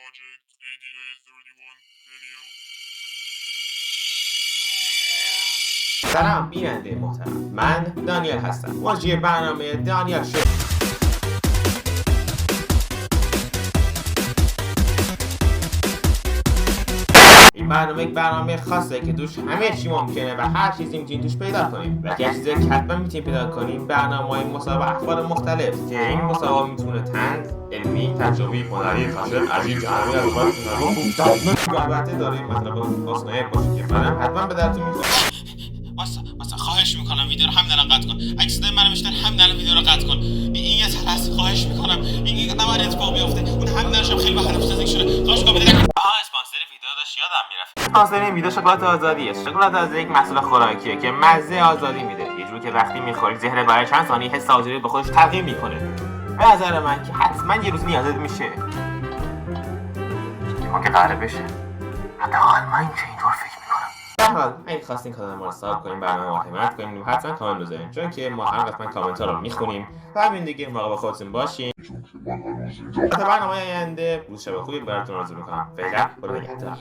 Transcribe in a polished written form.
Project ADA31 Daniel. سلام بیننده محترم، من دانیل هستم، مجری برنامه دانیل شو. این برنامه یک برنامه خاصه که توش همه چی ممکنه و هر چیزی میتونید توش پیدا کنیم و که چیزی که حتما میتونید پیدا کنیم برنامه‌های مسابقه اخبار مختلف که این مسابقه میتونه طنز، علمی، تجربی، هنری، فاشن، عجیب، جهانی، اخبار خوب البته داره مطلب خوشنایه باشه که منم حتما به درتون میخوره. واسه خواهش میکنم ویدیو رو همین الان قطع کن. اگه صدای منو میشنن همین الان ویدیو رو قطع کن. این یه تلس، خواهش میکنم این نباید اتفاق بیفته. اون همین الانش خیلی به هدف رسیدگی شده. خواهش میکنم بدید. اسپانسر ویدیو داشت یادم میرفت. اسپانسر این ویدیو شکلات آزادیه. شکلات آزادی یک محصول خوراکیه که مزه آزادی میده. یه جوری که وقتی میخورید ذهن برای چند ثانیه حس آزادی به خودش تغییر میکنه. به نظر من که حتما یه روز نیازت میشه. ما که قراره بشه. حداقل من که اینطور فکر میکنم. در حال اگه خواستین کانال ما رو سابسکرایب کنیم، برنامه ما حمایت کنیم، حتما کامنت بذارین چون که ما هر قسمت کامنت ها رو میخونیم و همین دیگه مراقب خودتون باشین. تا برنامه آینده روز شب خوبی براتون آرزو میکنم. فعلا خدا نگهدار.